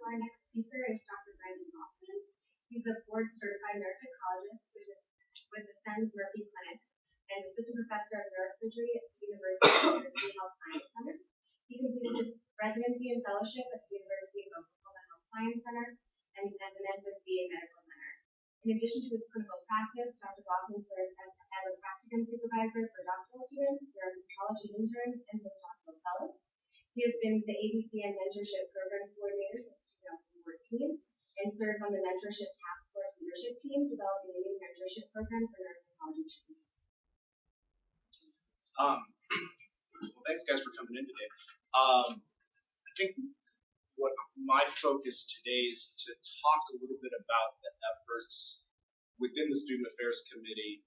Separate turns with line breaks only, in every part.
our next speaker is Dr. Brandon Hoffman. He's a board-certified neuropsychologist with the SENS Murphy Clinic and assistant professor of neurosurgery at the University of New Jersey Health Science Center. He completed his residency and fellowship at the University of Oklahoma Health Science Center and at the Memphis VA Medical Center. In addition to his clinical practice, Dr. Hoffman serves as a practicum supervisor for doctoral students, neuropsychology interns, and postdoctoral fellows. He has been the AACN Mentorship Program Coordinator since 2014 and serves on the Mentorship Task Force Leadership Team, developing a new mentorship program for neuropsychology trainees.
Well, thanks, guys, for coming in today. I think what my focus today is to talk a little bit about the efforts within the Student Affairs Committee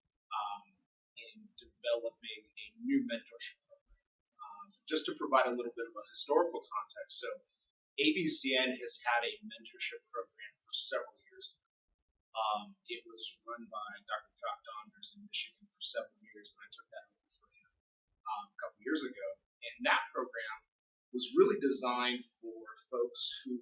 in developing a new mentorship program. Just to provide a little bit of a historical context, so AACN has had a mentorship program for several years. It was run by Dr. Jock Donders in Michigan for several years, and I took that over for him a couple years ago. And that program was really designed for folks who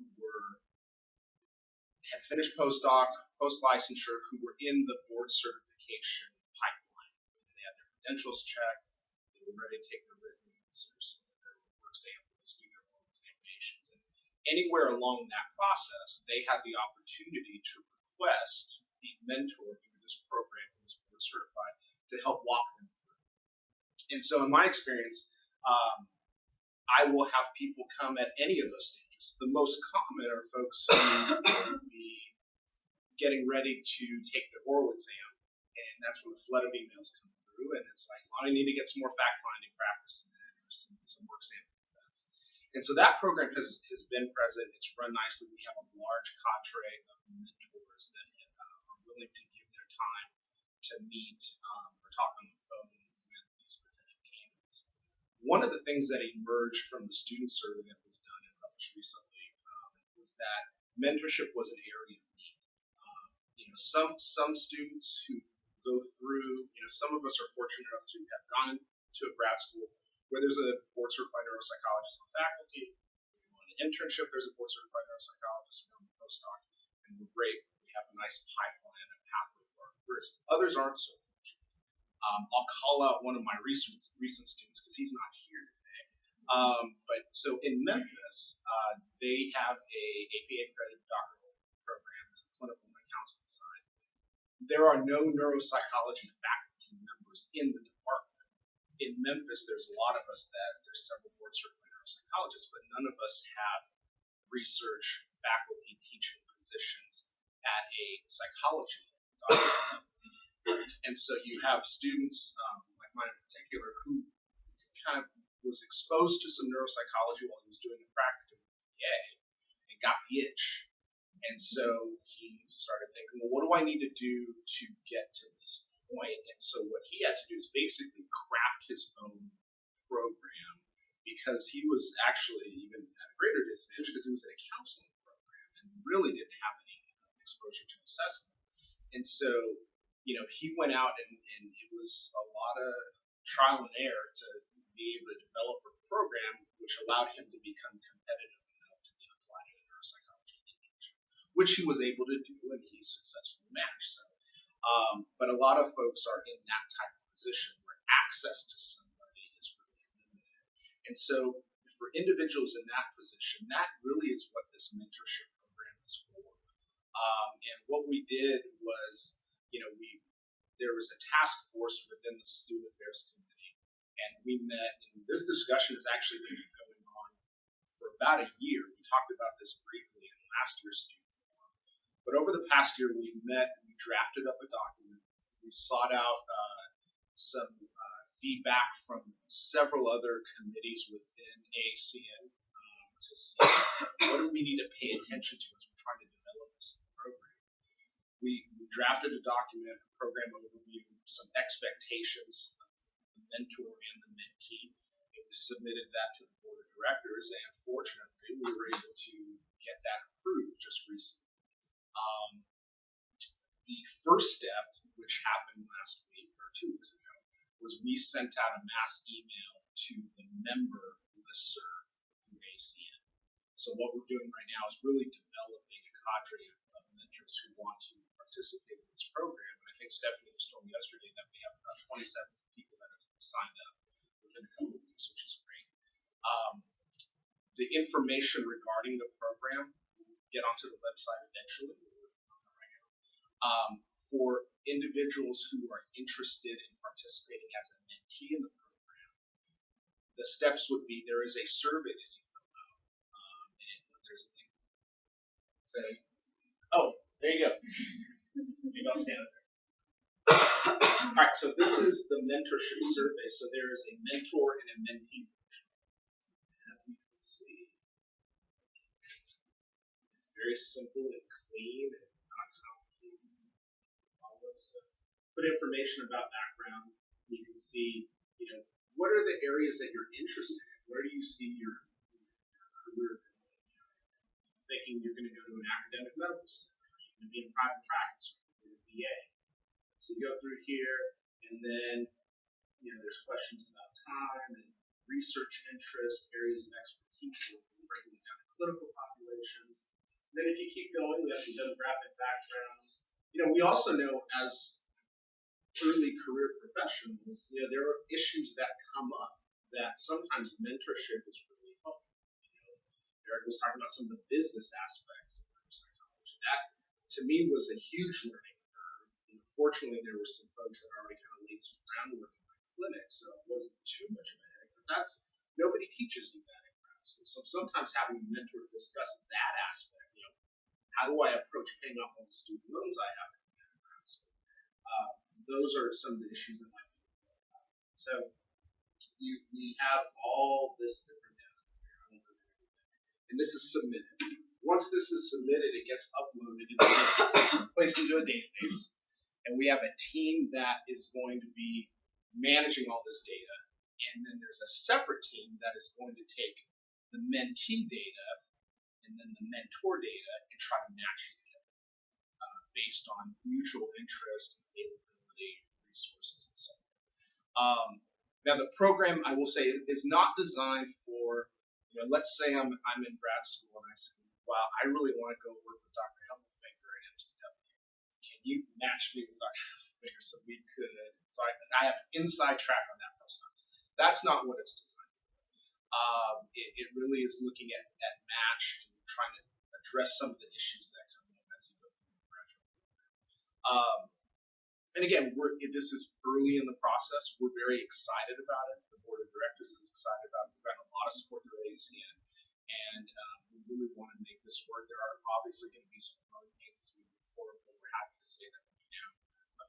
had finished postdoc, post-licensure, who were in the board certification pipeline. They had their credentials checked, they were ready to take their written or submit their work samples, do their oral examinations. And anywhere along that process, they had the opportunity to request a mentor through this program who was board certified to help walk them through. And so in my experience, I will have people come at any of those stages. The most common are folks who will be getting ready to take their oral exam, and that's when a flood of emails come through, and it's like, well, I need to get some more fact-finding practice or some work sample defense. And so that program has been present. It's run nicely. We have a large cadre of mentors that are willing to give their time to meet or talk on the phone with these potential candidates. One of the things that emerged from the student survey that was done and published recently was that mentorship was an area of need. Some students who go through, some of us are fortunate enough to have gone to a grad school where there's a board certified neuropsychologist on faculty. If you want an internship, there's a board certified neuropsychologist from postdoc, and we're great. We have a nice pipeline and pathway for our careers. Others aren't so fortunate. I'll call out one of my recent students because he's not here today. But so in Memphis, they have a APA accredited doctoral program as a clinical and counseling side. There are no neuropsychology faculty members in the department. In Memphis, there's a lot of us there's several board certified neuropsychologists, but none of us have research faculty teaching positions at a psychology doctoral level. And so you have students like mine in particular who kind of was exposed to some neuropsychology while he was doing the practicum with the VA and got the itch. And so he started thinking, well, what do I need to do to get to this point? And so what he had to do is basically craft his own program, because he was actually even at a greater disadvantage because he was in a counseling program and really didn't have any exposure to assessment. And so, he went out and it was a lot of trial and error to be able to develop a program which allowed him to become competitive enough to then apply to a neuropsychology internship, which he was able to do, and he successfully managed. So, but a lot of folks are in that type of position where access to somebody is really limited. And so for individuals in that position, that really is what this mentorship program is for. And what we did was, there was a task force within the Student Affairs Committee, and we met, and this discussion has actually been going on for about a year. We talked about this briefly in last year's student forum. But over the past year, we've met, we drafted up a document, we sought out some feedback from several other committees within AACN to see what do we need to pay attention to as we're trying to develop this program. We drafted a document, a program overview, some expectations of the mentor and the mentee. We submitted that to the board of directors, and fortunately, we were able to get that approved just recently. The first step, which happened last week or 2 weeks ago, was we sent out a mass email to the member listserv through AACN. So what we're doing right now is really developing a cadre of mentors who want to participate in this program. And I think Stephanie just told me yesterday that we have about 27 people that have signed up within a couple of weeks, which is great. The information regarding the program will get onto the website eventually. For individuals who are interested in participating as a mentee in the program, the steps would be there is a survey that you fill out. And there's a link. So, oh, there you go. Maybe I'll stand up there. All right, so this is the mentorship survey. So there is a mentor and a mentee. As you can see, it's very simple and clean and not complicated. So put information about background. You can see, what are the areas that you're interested in? Where do you see your career going? Thinking you're going to go to an academic medical center, you're going to be in private practice, or you're going to be a VA. So you go through here, and then there's questions about time and research interest, areas of expertise, breaking it down to clinical populations. And then if you keep going, we have some demographic backgrounds. We also know as early career professionals, there are issues that come up that sometimes mentorship is really helpful. Eric was talking about some of the business aspects of psychology. That, to me, was a huge learning curve. Fortunately, there were some folks that already kind of laid some groundwork in my clinic, so it wasn't too much of a headache. But nobody teaches you that in grad school. So sometimes having a mentor to discuss that aspect, how do I approach paying off all the student loans I have? Those are some of the issues that might be involved. So we have all this different data here. And this is submitted. Once this is submitted, it gets uploaded and gets placed into a database. And we have a team that is going to be managing all this data. And then there's a separate team that is going to take the mentee data and then the mentor data and try to match it based on mutual interest, availability, resources, and so on. Now, the program, I will say, is not designed for, let's say I'm in grad school and I say, wow, I really want to go work with Dr. Heffelfinger at MCW. Can you match me with Dr. Heffelfinger so we could? So I have inside track on that person. That's not what it's designed for. It really is looking at match and trying to address some of the issues that come up as you go through the graduate program. And again, this is early in the process. We're very excited about it. The board of directors is excited about it. We've got a lot of support through AACN, and we really want to make this work. There are obviously going to be some growing pains as we move forward, but we're happy to say that we now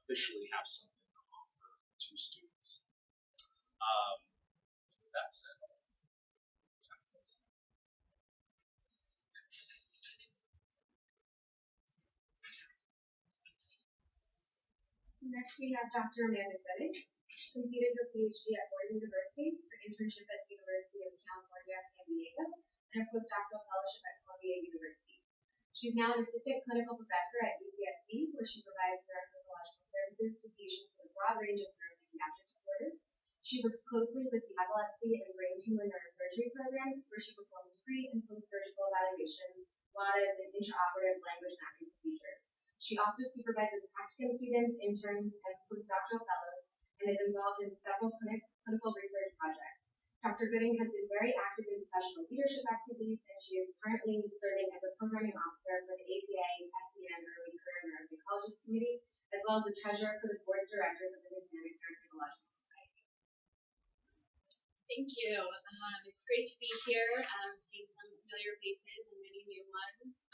officially have something to offer to students. With that said, I'll kind of close that.
So next we have Dr. Amanda Gooding. She completed her PhD at Fordham University, her internship at the University of California, San Diego, and her postdoctoral fellowship at Columbia University. She's now an assistant clinical professor at UCSD, where she provides neuropsychological services to patients with a broad range of neuropsychiatric disorders. She works closely with the epilepsy and brain tumor neurosurgery programs, where she performs pre- and post-surgical evaluations, WADAs, and intraoperative language mapping procedures. She also supervises practicum students, interns, and postdoctoral fellows, and is involved in several clinical research projects. Dr. Gooding has been very active in professional leadership activities, and she is currently serving as a programming officer for the AACN Early Career Neuropsychologist Committee, as well as the treasurer for the board of directors of the Hispanic Neuropsychological Society.
Thank you. It's great to be here, seeing some familiar faces and many new ones.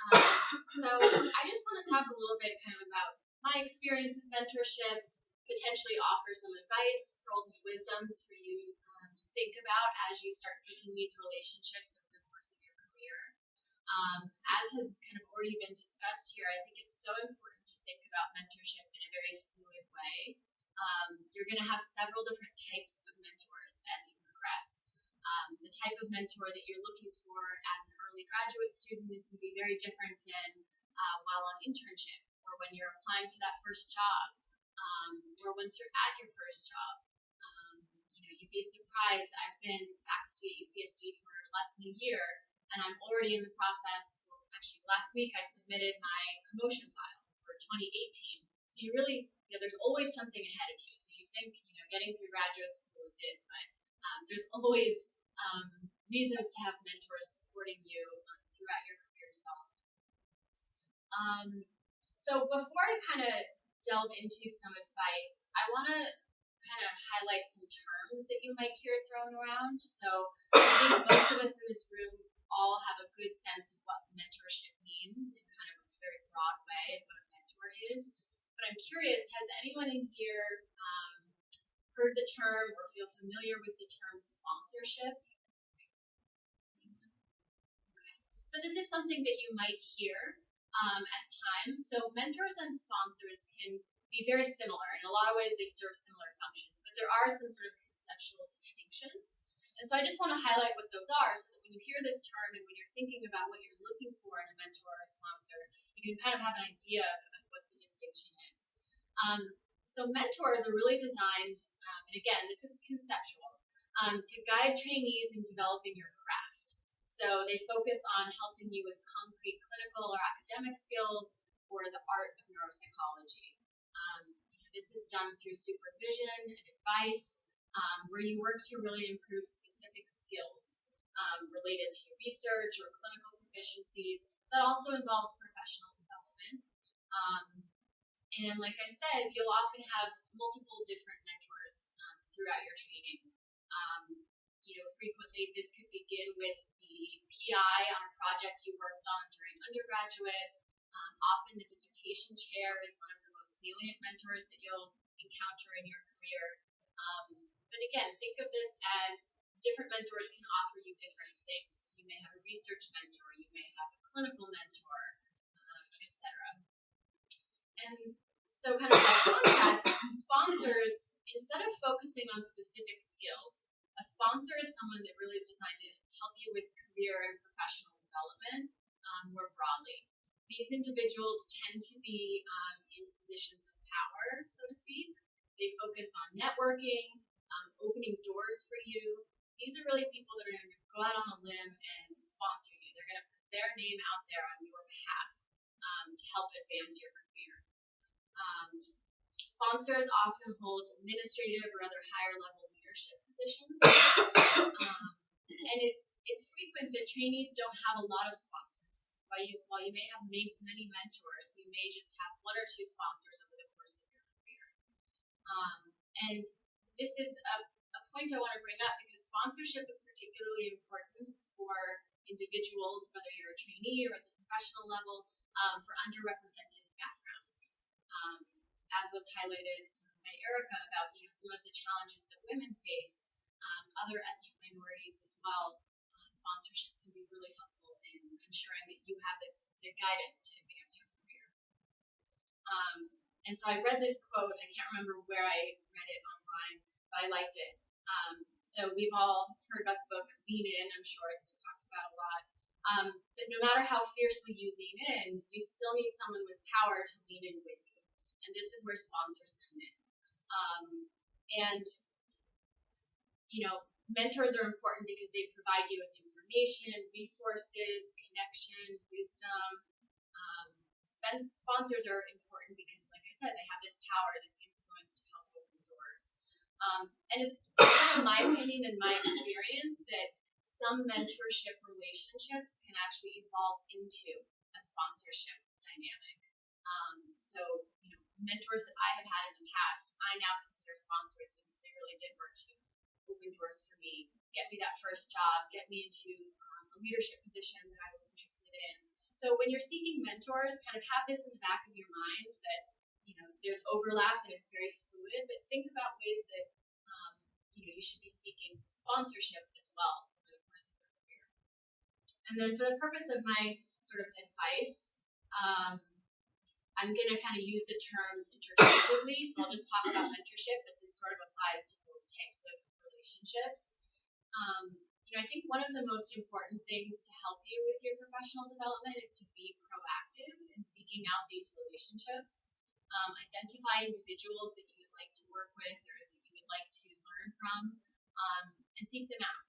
So I just want to talk a little bit kind of about my experience with mentorship, potentially offer some advice, pearls of wisdoms for you to think about as you start seeking these relationships over the course of your career. As has kind of already been discussed here, I think it's so important to think about mentorship in a very fluid way. You're going to have several different types of mentors as you progress. The type of mentor that you're looking for as an early graduate student is going to be very different than while on internship or when you're applying for that first job or once you're at your first job. You'd be surprised. I've been faculty at UCSD for less than a year, and I'm already in the process. Well, actually, last week I submitted my promotion file for 2018. So you really, there's always something ahead of you. So you think, getting through graduate school is it, but there's always reasons to have mentors supporting you throughout your career development. So before I kind of delve into some advice, I want to kind of highlight some terms that you might hear thrown around. So I think most of us in this room all have a good sense of what mentorship means in kind of a very broad way and what a mentor is. But I'm curious, has anyone in here heard the term or feel familiar with the term sponsorship? So this is something that you might hear at times. So mentors and sponsors can be very similar. In a lot of ways, they serve similar functions, but there are some sort of conceptual distinctions. And so I just want to highlight what those are so that when you hear this term and when you're thinking about what you're looking for in a mentor or a sponsor, you can kind of have an idea of what the distinction is. So mentors are really designed, and again, this is conceptual, to guide trainees in developing your craft. So they focus on helping you with concrete clinical or academic skills or the art of neuropsychology. This is done through supervision and advice, where you work to really improve specific skills related to research or clinical proficiencies, but also involves professional development. And like I said, you'll often have multiple different mentors throughout your training. Frequently this could begin with the PI on a project you worked on during undergraduate. Often the dissertation chair is one of the most salient mentors that you'll encounter in your career. But again, think of this as different mentors can offer you different things. You may have a research mentor, you may have a clinical mentor, etc. And so kind of by contrast, sponsors, instead of focusing on specific skills, a sponsor is someone that really is designed to help you with career and professional development more broadly. These individuals tend to be in positions of power, so to speak. They focus on networking, opening doors for you. These are really people that are going to go out on a limb and sponsor you. They're going to put their name out there on your behalf to help advance your career. Sponsors often hold administrative or other higher level leadership positions. And it's frequent that trainees don't have a lot of sponsors. While you may have many mentors, you may just have one or two sponsors over the course of your career. And this is a point I want to bring up because sponsorship is particularly important for individuals, whether you're a trainee or at the professional level, for underrepresented backgrounds. As was highlighted by Erica about some of the challenges that women face, other ethnic minorities as well. Sponsorship can be really helpful in ensuring that you have the guidance to advance your career. And so I read this quote, I can't remember where I read it online, but I liked it. So we've all heard about the book Lean In, I'm sure it's been talked about a lot. But no matter how fiercely you lean in, you still need someone with power to lean in with you. And this is where sponsors come in. Mentors are important because they provide you with information, resources, connection, wisdom. Sponsors are important because, like I said, they have this power, this influence to help open doors. And it's kind of my opinion and my experience that some mentorship relationships can actually evolve into a sponsorship dynamic. Mentors that I have had in the past, I now consider sponsors because they really did work to open doors for me, get me that first job, get me into a leadership position that I was interested in. So when you're seeking mentors, kind of have this in the back of your mind that, there's overlap and it's very fluid, but think about ways that, you should be seeking sponsorship as well over the course of your career. And then for the purpose of my sort of advice, I'm going to kind of use the terms interchangeably, so I'll just talk about mentorship, but this sort of applies to both types of relationships. I think one of the most important things to help you with your professional development is to be proactive in seeking out these relationships. Identify individuals that you would like to work with or that you would like to learn from, and seek them out.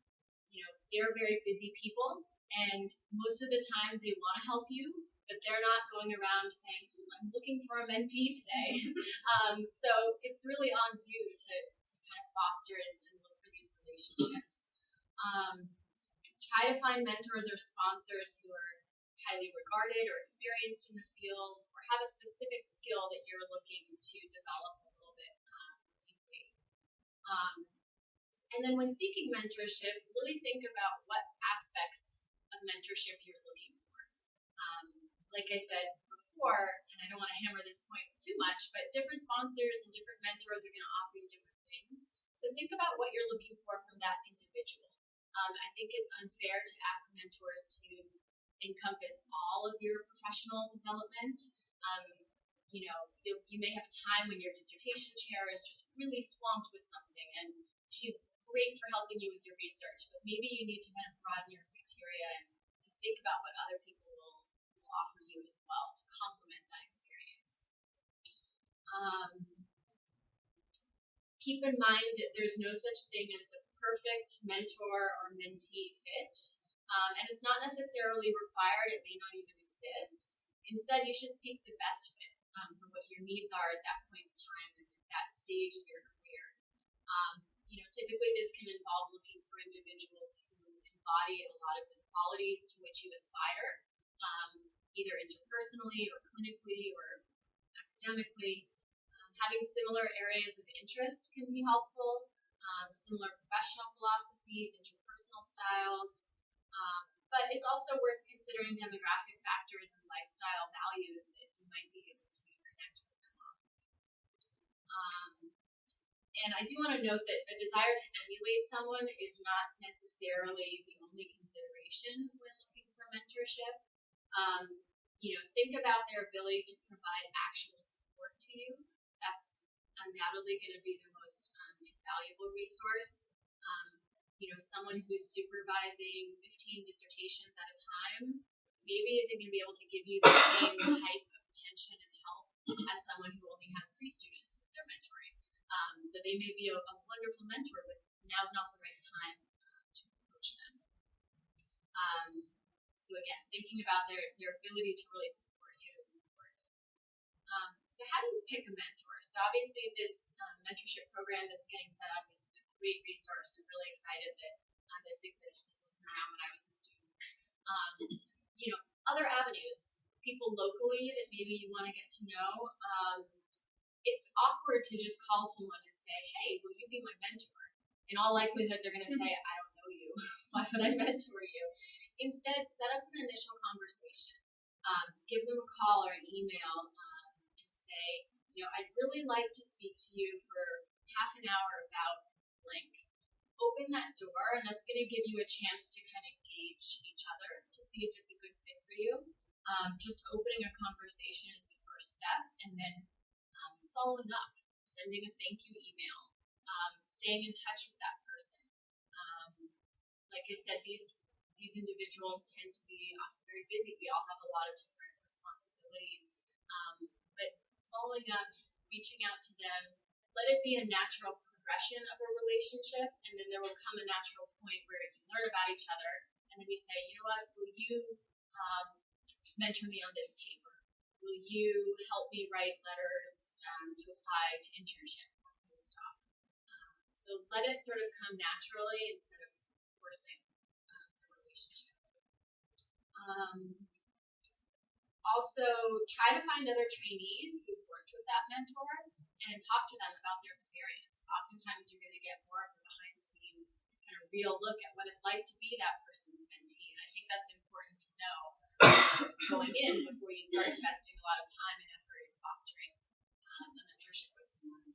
They're very busy people, And most of the time they want to help you, but they're not going around saying, I'm looking for a mentee today. So it's really on you to kind of foster and look for these relationships. Try to find mentors or sponsors who are highly regarded or experienced in the field or have a specific skill that you're looking to develop a little bit deeply. And then when seeking mentorship, really think about what aspects of mentorship you're looking for. Like I said before, and I don't want to hammer this point too much, but different sponsors and different mentors are going to offer you different things. So think about what you're looking for from that individual. I think it's unfair to ask mentors to encompass all of your professional development. You may have a time when your dissertation chair is just really swamped with something, and she's great for helping you with your research, but maybe you need to kind of broaden your criteria and think about what other people will offer you as well to complement that experience. Keep in mind that there's no such thing as the perfect mentor or mentee fit, and it's not necessarily required. It may not even exist. Instead, you should seek the best fit for what your needs are at that point in time and at that stage of your career. Typically this can involve looking for individuals who embody a lot of the qualities to which you aspire, either interpersonally or clinically or academically. Having similar areas of interest can be helpful, similar professional philosophies, interpersonal styles, but it's also worth considering demographic factors and lifestyle values that you might be able to connect with them on. And I do want to note that a desire to emulate someone is not necessarily the only consideration when looking for mentorship. Think about their ability to provide actual support to you. That's undoubtedly going to be the most invaluable resource. Someone who's supervising 15 dissertations at a time maybe isn't going to be able to give you the same type of attention and help as someone who only has 3 students that they're mentoring. So they may be a wonderful mentor, but now's not the right time to approach them. So again, thinking about their ability to really support you is important. So how do you pick a mentor? So obviously this mentorship program that's getting set up is a great resource. I'm really excited that this exists. This wasn't around when I was a student. Other avenues, people locally that maybe you want to get to know. It's awkward to just call someone and say, hey, will you be my mentor? In all likelihood, they're going to say, I don't know you. Why would I mentor you? Instead, set up an initial conversation. Give them a call or an email and say, I'd really like to speak to you for half an hour about blank. Open that door, and that's going to give you a chance to kind of gauge each other to see if it's a good fit for you. Just opening a conversation is the first step, and then following up, sending a thank you email, staying in touch with that person. Like I said, these individuals tend to be often very busy. We all have a lot of different responsibilities. But following up, reaching out to them, let it be a natural progression of a relationship, and then there will come a natural point where you learn about each other, and then you say, will you mentor me on this paper? Will you help me write letters to apply to internship or postdoc? So let it sort of come naturally instead of forcing the relationship. Also, try to find other trainees who've worked with that mentor and talk to them about their experience. Oftentimes you're going to get more of a behind-the-scenes kind of real look at what it's like to be that person's mentee, and I think that's important to know going in before you start investing a lot of time and effort in fostering a mentorship with someone.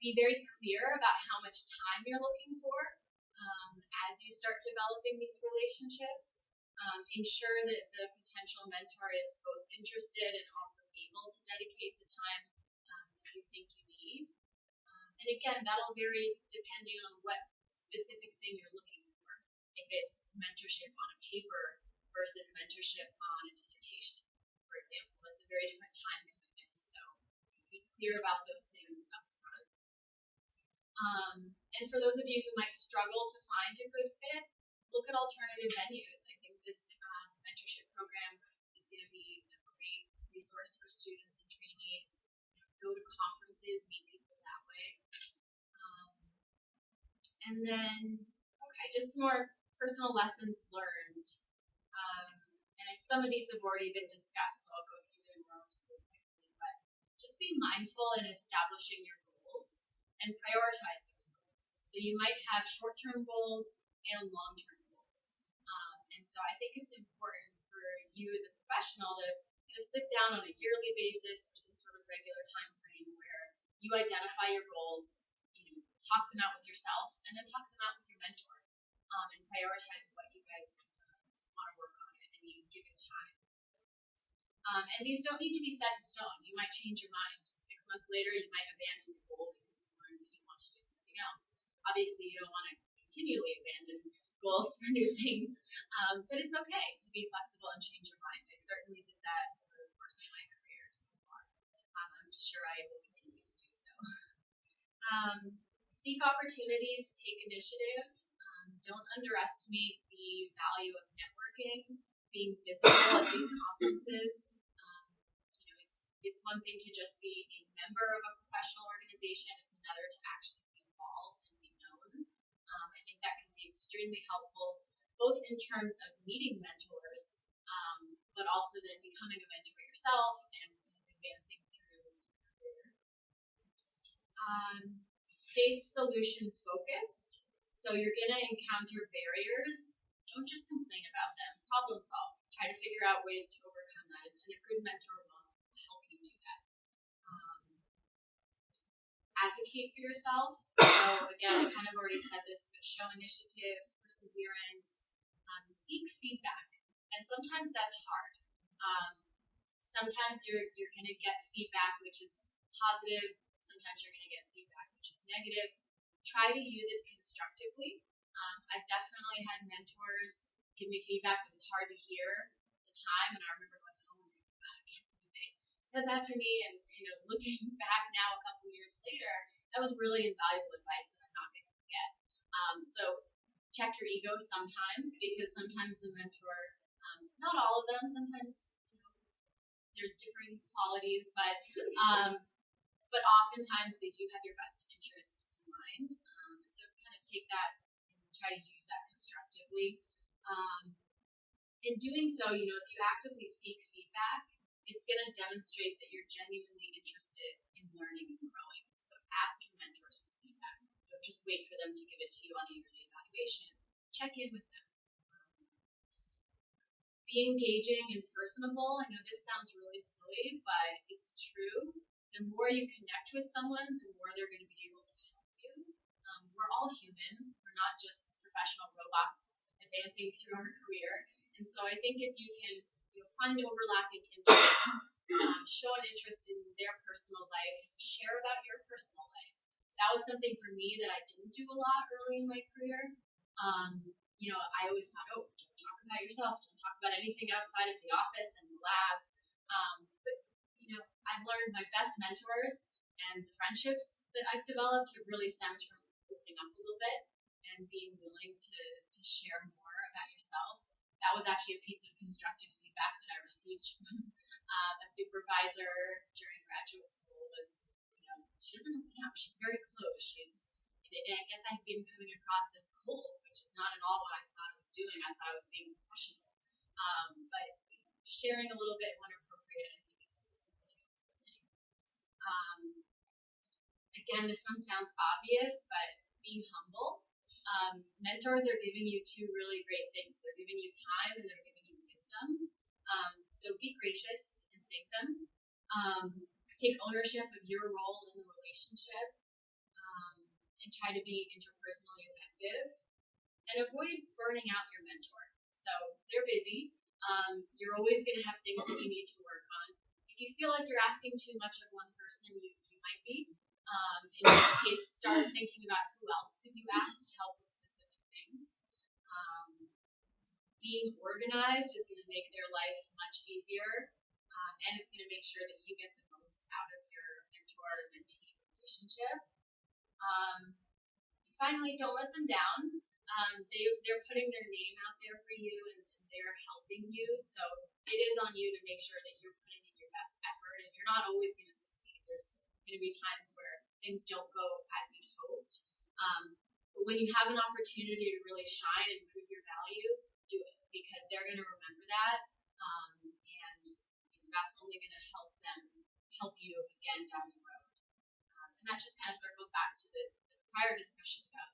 Be very clear about how much time you're looking for as you start developing these relationships. Ensure that the potential mentor is both interested and also able to dedicate the time that you think you need. And again, that'll vary depending on what specific thing you're looking for. If it's mentorship on a paper versus mentorship on a dissertation, for example, it's a very different time commitment. So be clear about those things up front. And for those of you who might struggle to find a good fit, look at alternative venues. I think this mentorship program is going to be a great resource for students and trainees. Go to conferences, meet people that way. And then, okay, just some more personal lessons learned. And some of these have already been discussed, so I'll go through them relatively quickly. But just be mindful in establishing your goals and prioritize those goals. So you might have short-term goals and long-term goals. And so I think it's important for you as a professional to sit down on a yearly basis or some sort of regular time frame where you identify your goals, talk them out with yourself, and then talk them out with your mentor, and prioritize what you guys want to work on at any given time. And these don't need to be set in stone. You might change your mind. 6 months later, you might abandon your goal because you learned that you want to do something else. Obviously, you don't want to continually abandon goals for new things, but it's okay to be flexible and change your mind. I certainly did that over the course of my career so far. I'm sure I will continue to do so. Seek opportunities, take initiative. Don't underestimate the value of networking, being visible at these conferences. It's one thing to just be a member of a professional organization. It's another to actually be involved and be known. I think that can be extremely helpful, both in terms of meeting mentors, but also then becoming a mentor yourself and advancing through your career. Stay solution focused. So you're going to encounter barriers. Don't just complain about them. Problem solve. Try to figure out ways to overcome that. And a good mentor will help you do that. Advocate for yourself. So again, I kind of already said this, but show initiative, perseverance, seek feedback. And sometimes that's hard. Sometimes you're going to get feedback which is positive. Sometimes you're going to get feedback which is negative. Try to use it constructively. I definitely had mentors give me feedback that was hard to hear at the time, and I remember going, oh my God, I can't believe they said that to me. And looking back now a couple years later, that was really invaluable advice that I'm not going to forget. So check your ego sometimes, because sometimes the mentor, not all of them, sometimes there's differing qualities, but oftentimes they do have your best interest in mind. So kind of take that and try to use that constructively. In doing so, if you actively seek feedback, it's going to demonstrate that you're genuinely interested in learning and growing. So ask your mentors for feedback. Don't just wait for them to give it to you on a yearly evaluation. Check in with them. Be engaging and personable. I know this sounds really silly, but it's true. The more you connect with someone, the more they're going to be able to help you. We're all human. We're not just professional robots advancing through our career. And so I think if you can find overlapping interests, show an interest in their personal life, share about your personal life. That was something for me that I didn't do a lot early in my career. I always thought, don't talk about yourself, don't talk about anything outside of the office and the lab. But I've learned my best mentors and the friendships that I've developed have really stemmed from opening up a little bit and being willing to share more about yourself. That was actually a piece of constructive feedback that I received from a supervisor during graduate school. Was she doesn't open up, she's very closed, and I guess I'd been coming across as cold, which is not at all what I thought I was doing. I thought I was being professional. But sharing a little bit when appropriate, I think is a really helpful thing. Again, this one sounds obvious, but being humble. Mentors are giving you two really great things. They're giving you time and they're giving you wisdom. So be gracious and thank them. Take ownership of your role in the relationship. And try to be interpersonally effective, and avoid burning out your mentor. So they're busy. You're always going to have things that you need to work on. If you feel like you're asking too much of one person, you might be. In which case, start thinking about who else could you ask to help with specific things. Being organized is going to make their life much easier, and it's going to make sure that you get the most out of your mentor-mentee relationship. Finally, don't let them down. they're putting their name out there for you and they're helping you. So it is on you to make sure that you're putting in your best effort, and you're not always going to succeed. There's going to be times where things don't go as you'd hoped. But when you have an opportunity to really shine and prove your value, do it, because they're going to remember that, and that's only going to help you again down the road. And that just kind of circles back to the prior discussion about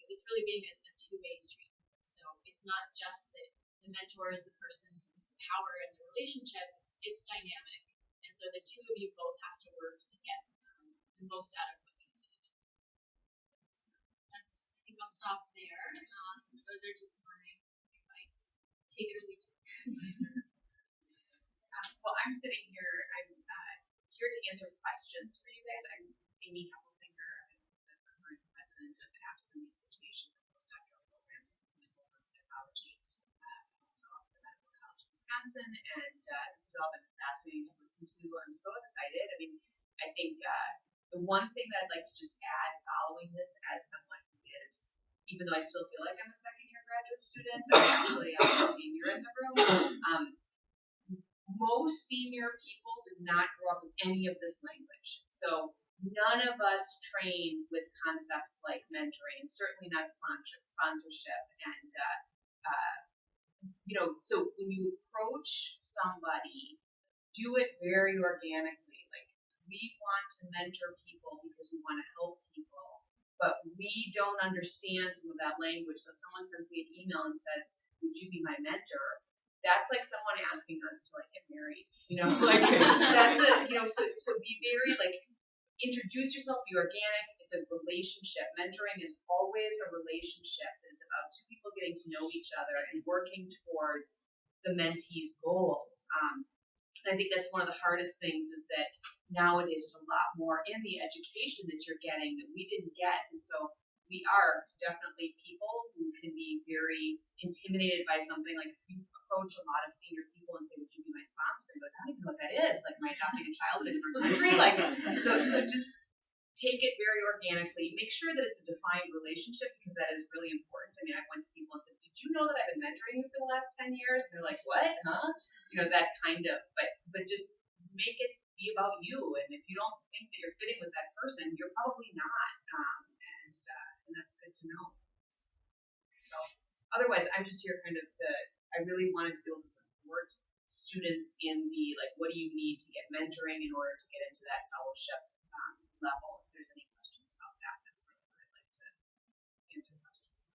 this really being a two-way street. So it's not just that the mentor is the person with the power in the relationship, it's dynamic. And so the two of you both have to work to get the most out of what you need. So I think I'll stop there. Those are just my advice. Take it or leave it.
Well, I'm sitting here, I'm here to answer questions for you guys. I'm Amy Heffelfinger. I'm the current president of AACN, the Association for Postdoctoral Programs in Clinical Neuropsychology, also at the Medical College of Wisconsin, and this has all been fascinating to listen to. I'm so excited. I mean, I think the one thing that I'd like to just add following this, as someone who is, even though I still feel like I'm a second-year graduate student, I'm actually a senior in the room. Most senior people did not grow up with any of this language. So none of us train with concepts like mentoring, certainly not sponsorship. And, so when you approach somebody, do it very organically. Like, we want to mentor people because we want to help people, but we don't understand some of that language. So if someone sends me an email and says, would you be my mentor? That's like someone asking us to get married, like that's so be very introduce yourself, be organic. It's a relationship. Mentoring is always a relationship. It's about two people getting to know each other and working towards the mentee's goals. And I think that's one of the hardest things is that nowadays there's a lot more in the education that you're getting that we didn't get. And so we are definitely people who can be very intimidated by something. Like if you approach a lot of senior people and say, would you be my sponsor? They're like, I don't even know what that is. Like, am I adopting a child in a different country? So just take it very organically. Make sure that it's a defined relationship, because that is really important. I mean, I went to people and said, did you know that I've been mentoring you for the last 10 years? And they're like, what? Huh? That kind of, but just make it be about you. And if you don't think that you're fitting with that person, you're probably not. And that's good to know. So otherwise, I'm just here I really wanted to be able to support students in the, what do you need to get mentoring in order to get into that fellowship level. If there's any questions about that, that's really what I'd like to answer questions about.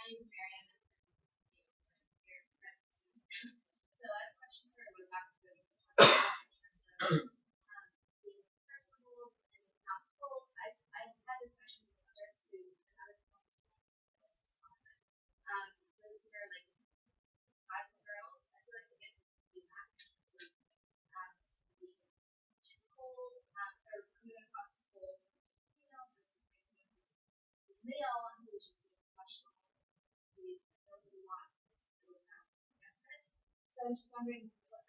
I'm Marianne. So I have a question for you back to the in terms of being personable and not full. I've had discussions with other students and other those who are guys and girls. I feel like they get feedback in terms of being too cold or coming across as cold, versus male who would just be professional. Those are a lot. So I'm just wondering what's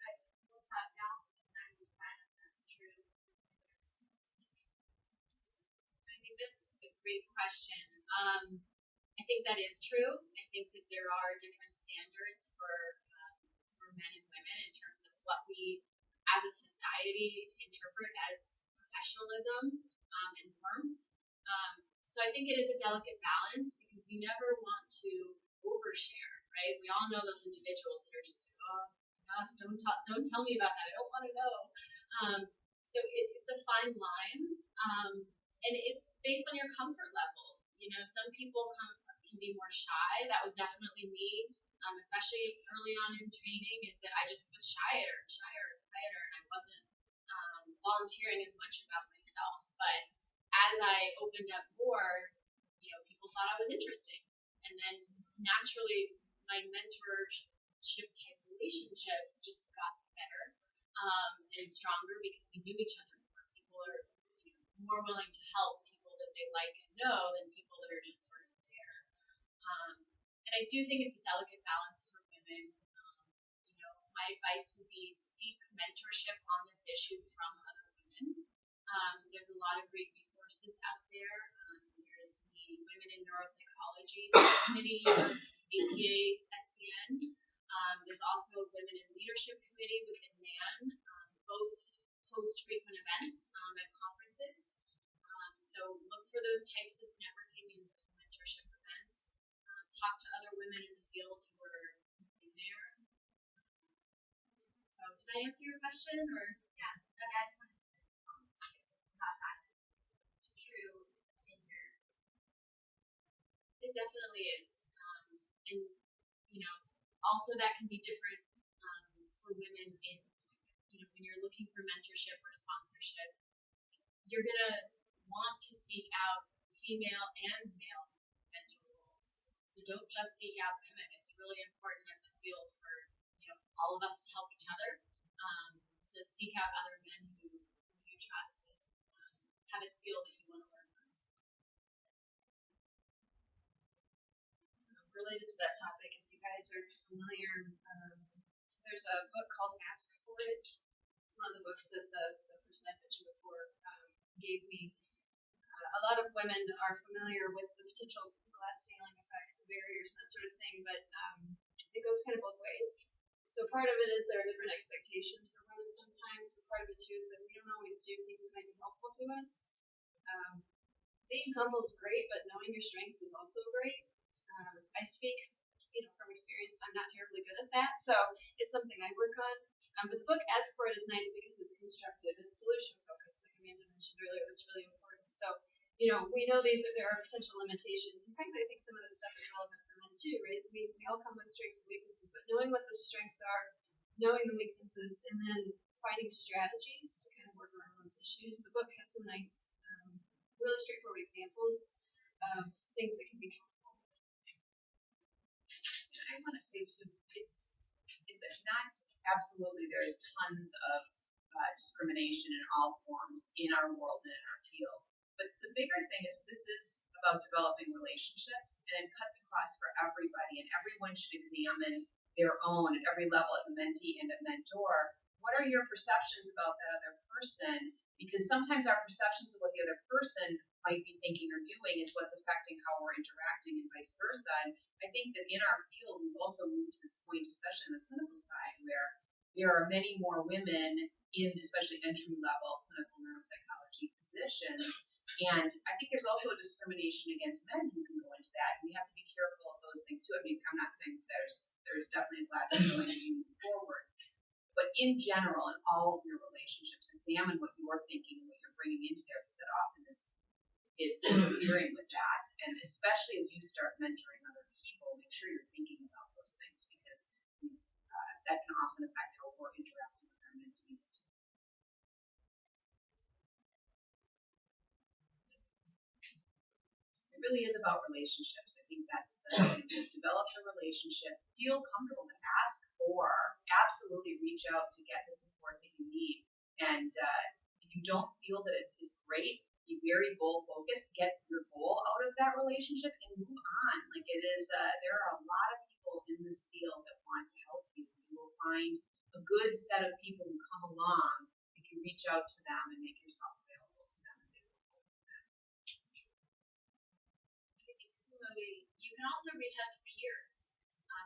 that balance between that and find if that's true. I think that's a great question. I think that is true. I think that there are different standards for men and women in terms of what we as a society interpret as professionalism and warmth. So I think it is a delicate balance, because you never want to overshare, right? We all know those individuals that are just like, oh, enough, don't tell me about that. I don't want to know. So it's a fine line, and it's based on your comfort level. Some people can be more shy. That was definitely me, especially early on in training, is that I just was shyer, and I wasn't volunteering as much about myself. But as I opened up more, people thought I was interesting, and then naturally my mentorship type relationships just got better and stronger, because we knew each other more. People are more willing to help people that they like and know than people that are just sort of there. And I do think it's a delicate balance for women. My my advice would be seek mentorship on this issue from other women. There's a lot of great resources out there. There's the Women in Neuropsychology Committee, AACN. There's also a Women in Leadership Committee within NAN. Both host frequent events at conferences. So look for those types of networking and mentorship events. Talk to other women in the field who are in there. So did I answer your question or?
Yeah, okay, I just wanted to about that. True in your.
It definitely is. And, you know, also that can be different for women in, you know, when you're looking for mentorship or sponsorship, you're going to want to seek out female and male mentor roles. So don't just seek out women. It's really important as a field for, you know, all of us to help each other. So seek out other men who you trust and have a skill that you want to learn from.
Related to that topic, if you guys are familiar, there's a book called Ask For It. It's one of the books that the person I mentioned before gave me. A lot of women are familiar with the potential glass ceiling effects, the barriers, and that sort of thing, but it goes kind of both ways. So part of it is there are different expectations for women sometimes, but part of it too is that we don't always do things that might be helpful to us. Being humble is great, but knowing your strengths is also great. I speak, from experience. I'm not terribly good at that, so it's something I work on. But the book Ask For It is nice because it's constructive. It's solution focused, like Amanda mentioned earlier. That's really important. So, we know there are potential limitations, and frankly, I think some of this stuff is relevant for men too, right? We all come with strengths and weaknesses, but knowing what those strengths are, knowing the weaknesses, and then finding strategies to kind of work around those issues. The book has some nice, really straightforward examples of things that can be helpful.
I want to say too, it's not absolutely there's tons of discrimination in all forms in our world and in our field. But the bigger thing is this is about developing relationships, and it cuts across for everybody, and everyone should examine their own at every level as a mentee and a mentor. What are your perceptions about that other person? Because sometimes our perceptions of what the other person might be thinking or doing is what's affecting how we're interacting and vice versa. And I think that in our field, we've also moved to this point, especially on the clinical side, where there are many more women in especially entry-level clinical neuropsychology positions. And I think there's also a discrimination against men who can go into that. We have to be careful of those things too. I mean, I'm not saying there's definitely a glass ceiling as you move forward. But in general, in all of your relationships, examine what you're thinking and what you're bringing into there, because it often is interfering with that. And especially as you start mentoring other people, make sure you're thinking about those things, because that can often affect how we're interacting with our mentees too. It really is about relationships. I think that's the thing. Develop the relationship, feel comfortable to ask for, absolutely reach out to get the support that you need. And if you don't feel that it is great, be very goal focused, get your goal out of that relationship and move on. Like it is, there are a lot of people in this field that want to help you. You will find a good set of people who come along if you reach out to them and make yourself available to them.
You can also reach out to peers.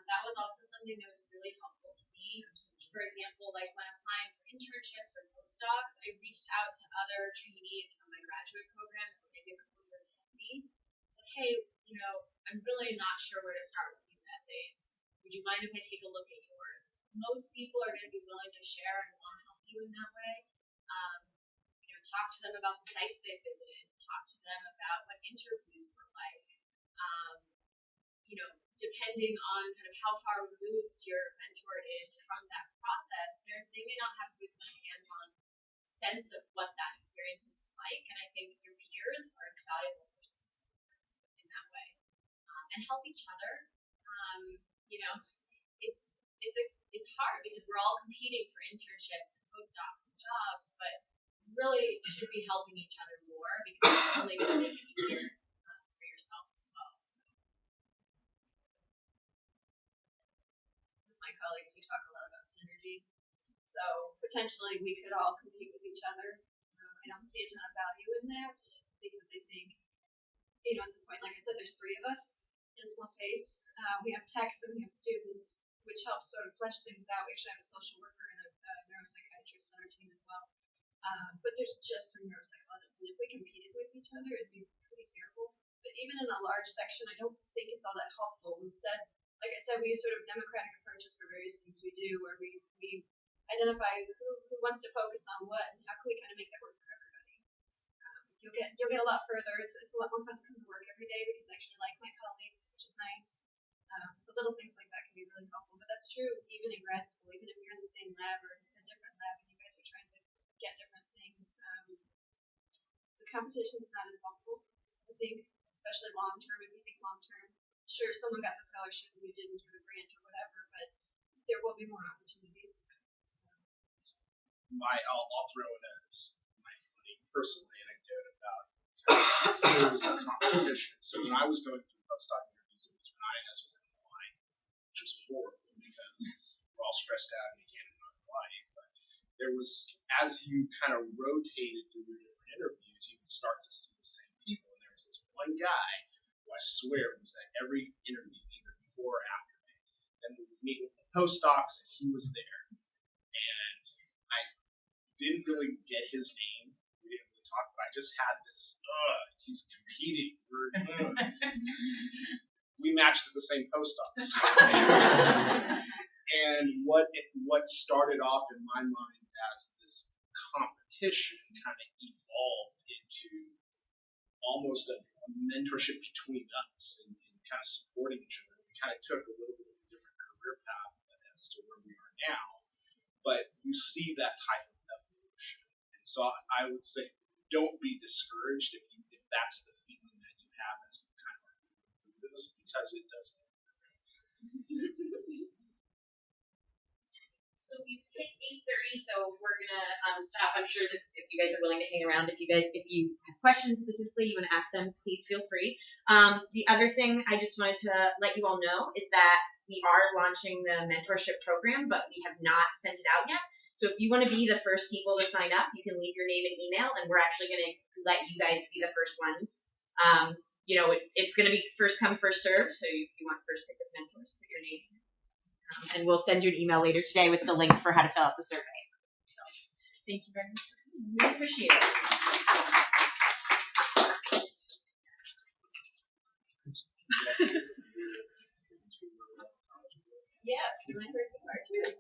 That was also something that was really helpful to me. For example, like when applying for internships or postdocs, I reached out to other trainees from my graduate program that were maybe a couple years ahead of me. Said, hey, I'm really not sure where to start with these essays. Would you mind if I take a look at yours? Most people are going to be willing to share and want to help you in that way. Talk to them about the sites they've visited. Talk to them about what interviews were like. Depending on kind of how far removed your mentor is from that process, they may not have a good hands-on sense of what that experience is like. And I think your peers are valuable sources of support in that way. And help each other. It's hard because we're all competing for internships and postdocs and jobs, but really should be helping each other more because it's only going to make it easier for yourself as well. So.
My colleagues, we talk a lot about synergy. So potentially we could all compete with each other. I don't see a ton of value in that because I think, at this point, like I said, there's 3 of us in a small space. We have techs and we have students, which helps sort of flesh things out. We actually have a social worker and a neuropsychiatrist on our team as well. But there's just 3 neuropsychologists, and if we competed with each other, it'd be pretty terrible. But even in a large section, I don't think it's all that helpful. Instead, like I said, we use sort of democratic approaches for various things we do, where we identify who wants to focus on what, and how can we kind of make that work for everybody. You'll get a lot further. It's a lot more fun to come to work every day because I actually like my colleagues, which is nice. So little things like that can be really helpful. But that's true even in grad school, even if you're in the same lab or a different lab and you guys are trying to get different things. The competition's not as helpful. I think, especially long term, if you think long term, sure, someone got the scholarship and you didn't, or the grant or whatever, but there will be more opportunities. So.
I'll throw in my funny personal anecdote about there was a competition. So when I was going through postdoc interviews, it was when INS was in Hawaii, which was horrible because we're all stressed out and you can't go to Hawaii. But there was, as you kind of rotated through your different interviews, you would start to see the same people. And there was this one guy who I swear was at every interview, either before or after me. Then we would meet with the postdocs, and he was there. And I didn't really get his name. We didn't really talk, but I just had this, he's competing. We matched at the same postdocs. And what started off in my mind as this competition kind of evolved into almost a mentorship between us and kind of supporting each other. We kind of took a little bit of a different career path as to where we are now, but you see that type of evolution. And so I would say, don't be discouraged if that's the feeling that you have as you kind of are moving through this, because it doesn't.
So we've hit 8:30, so we're gonna stop. I'm sure that if you guys are willing to hang around, if you have questions specifically, you want to ask them, please feel free. The other thing I just wanted to let you all know is that we are launching the mentorship program, but we have not sent it out yet. So if you want to be the first people to sign up, you can leave your name and email, and we're actually going to let you guys be the first ones. It's going to be first come, first served. So if you want first pick of mentors, put your name. And we'll send you an email later today with the link for how to fill out the survey. So, thank you very much. Really appreciate it.
Yes, my favorite part too.